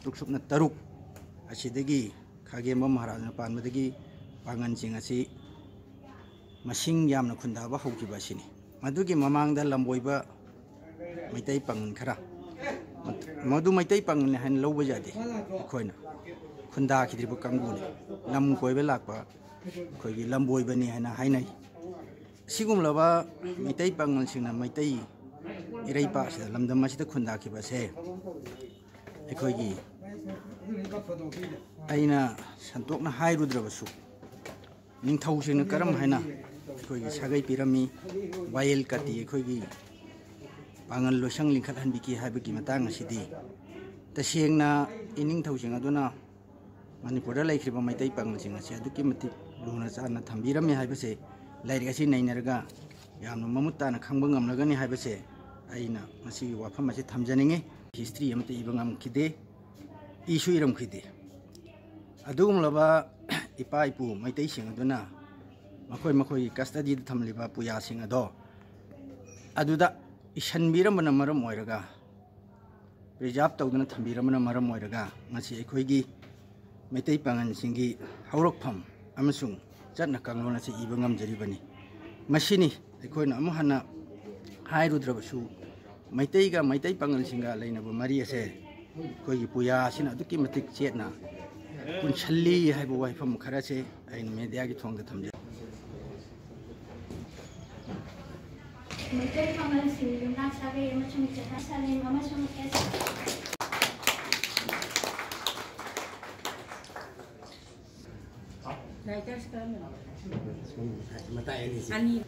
ꯇꯔꯨꯛꯁꯨꯞꯅ ꯇꯔꯨꯛ ꯑꯁꯤꯗꯒꯤ ꯈꯥꯒꯦꯝꯕ ꯃꯍꯥꯔꯥꯖꯅ ꯄꯥꯟꯕꯗꯒꯤ ꯄꯥꯡꯒꯜꯁꯤꯡ ꯑꯁꯤ ꯃꯁꯤꯡ ꯌꯥꯝꯅ ꯈꯨꯟꯗꯥꯕ ꯍꯧꯈꯤꯕ ꯑꯁꯤꯅꯤ꯫ ꯃꯗꯨꯒꯤ ꯃꯃꯥꯡꯗ ꯂꯝꯕꯣꯏꯕ ꯃꯩꯇꯩ ꯄꯥꯡꯒꯜ ꯈꯔ ꯃꯗꯨ ꯃꯩꯇꯩ ꯄꯥꯡꯒꯜ ꯍꯥꯏꯅ ꯂꯧꯕ ꯌꯥꯗꯦ, ꯑꯩꯈꯣꯏꯅ ꯈꯨꯟꯗꯥꯈꯤꯗ꯭ꯔꯤꯕ ꯀꯥꯡꯕꯨꯅꯤ, ꯂꯝ ꯀꯣꯏꯕ ꯂꯥꯛꯄ ꯑꯩꯈꯣꯏꯒꯤ ꯂꯝꯕꯣꯏꯕꯅꯤ ꯍꯥꯏꯅ ꯍꯥꯏꯅꯩ꯫ ꯑꯁꯤꯒꯨꯝꯂꯕ ꯃꯩꯇꯩ ꯄꯥꯡꯒꯜꯁꯤꯡꯅ ꯃꯩꯇꯩ ꯏꯔꯩꯄꯥꯛ ꯑꯁꯤꯗ ꯂꯝꯗꯝ ꯑꯁꯤꯗ ꯈꯨꯟꯗꯥꯈꯤꯕꯁꯦ ꯑꯩꯈꯣꯏꯒꯤ ꯑꯩꯅ ꯁꯟꯇꯣꯛꯅ ꯍꯥꯏꯔꯨꯗ꯭ꯔꯕꯁꯨ ꯅꯤꯡꯊꯧꯁꯤꯡꯅ ꯀꯔꯝ ꯍꯥꯏꯅ ꯑꯩꯈꯣꯏꯒꯤ ꯁꯥꯒꯩ ꯄꯤꯔꯝꯃꯤ, ꯋꯥꯌꯦꯜ ꯀꯥꯇꯤ ꯑꯩꯈꯣꯏꯒꯤ ꯄꯥꯡꯒꯜ ꯂꯣꯏꯁꯪ ꯂꯤꯡꯈꯠꯍꯟꯕꯤꯈꯤ ꯍꯥꯏꯕꯒꯤ ꯃꯇꯥꯡ ꯑꯁꯤꯗꯤ ꯇꯁꯦꯡꯅ ꯏꯅꯤꯡꯊꯧꯁꯤꯡ ꯑꯗꯨꯅ ꯃꯅꯤꯄꯨꯔꯗ ꯂꯩꯈ꯭ꯔꯤꯕ ꯃꯩꯇꯩ ꯄꯥꯡꯒꯜꯁꯤꯡ ꯑꯁꯤ ꯑꯗꯨꯛꯀꯤ ꯃꯇꯤꯛ ꯂꯨꯅ ꯆꯥꯟꯅ ꯊꯝꯕꯤꯔꯝꯃꯤ ꯍꯥꯏꯕꯁꯦ ꯂꯥꯏꯔꯤꯛ ꯑꯁꯤ ꯅꯩꯅꯔꯒ ꯌꯥꯝꯅ ꯃꯃꯨꯠ ꯇꯥꯅ ꯈꯪꯕ ꯉꯝꯂꯒꯅꯤ ꯍꯥꯏꯕꯁꯦ ꯑꯩꯅ ꯃꯁꯤꯒꯤ ꯋꯥꯐꯝ ꯑꯁꯤ ꯊꯝꯖꯅꯤꯡꯉꯤ꯫ ꯍꯤꯁꯇ꯭ꯔꯤ ꯑꯃꯠꯇ ꯏꯕ ꯉꯝꯈꯤꯗꯦ, ꯏꯁꯨ ꯏꯔꯝꯈꯤꯗꯦ꯫ ꯑꯗꯨꯒꯨꯝꯂꯕ ꯏꯄꯥ ꯏꯄꯨ ꯃꯩꯇꯩꯁꯤꯡ ꯑꯗꯨꯅ ꯃꯈꯣꯏꯒꯤ ꯀꯁꯇꯗꯤꯗ ꯊꯝꯂꯤꯕ ꯄꯨꯌꯥꯁꯤꯡ ꯑꯗꯨꯗ ꯏꯁꯟꯕꯤꯔꯝꯕꯅ ꯃꯔꯝ ꯑꯣꯏꯔꯒ, ꯄ꯭ꯔꯤꯖꯥꯕ ꯇꯧꯗꯨꯅ ꯊꯝꯕꯤꯔꯝꯕꯅ ꯃꯔꯝ ꯑꯣꯏꯔꯒ ꯉꯁꯤ ꯑꯩꯈꯣꯏꯒꯤ ꯃꯩꯇꯩ ꯄꯥꯡꯒꯜꯁꯤꯡꯒꯤ ꯍꯧꯔꯛꯐꯝ ꯑꯃꯁꯨꯡ ꯆꯠꯅ ꯀꯥꯡꯂꯣꯟ ꯑꯁꯤ ꯏꯕ ꯉꯝꯖꯔꯤꯕꯅꯤ꯫ ꯃꯁꯤꯅꯤ ꯑꯩꯈꯣꯏꯅ ꯑꯃꯨꯛ ꯍꯟꯅ ꯍꯥꯏꯔꯨꯗ꯭ꯔꯕꯁꯨ ꯃꯩꯇꯩꯒ ꯃꯩꯇꯩ ꯄꯥꯡꯒꯜꯁꯤꯡꯒ ꯂꯩꯅꯕ ꯃꯔꯤ ꯑꯁꯦ ꯑꯩꯈꯣꯏꯒꯤ ꯄꯨꯌꯥ ꯑꯁꯤꯅ ꯑꯗꯨꯛꯀꯤ ꯃꯇꯤꯛ ꯆꯦꯠꯅ ꯄꯨꯟꯁꯤꯜꯂꯤ ꯍꯥꯏꯕ ꯋꯥꯐꯝ ꯈꯔꯁꯦ ꯑꯩꯅ ꯃꯦꯗꯤꯌꯥꯒꯤ ꯊꯣꯡꯗ ꯊꯝꯖꯩ꯫ ꯃꯩꯇꯩ ꯄꯥꯡꯒꯜꯁꯤꯡ ꯌꯨꯝꯅꯥꯛ ꯁꯥꯒꯩ ꯑꯃꯁꯨꯡ ꯆꯠꯅ ꯁꯥꯂꯦꯟ ꯑꯃꯁꯨꯡ Writers kami. Matayin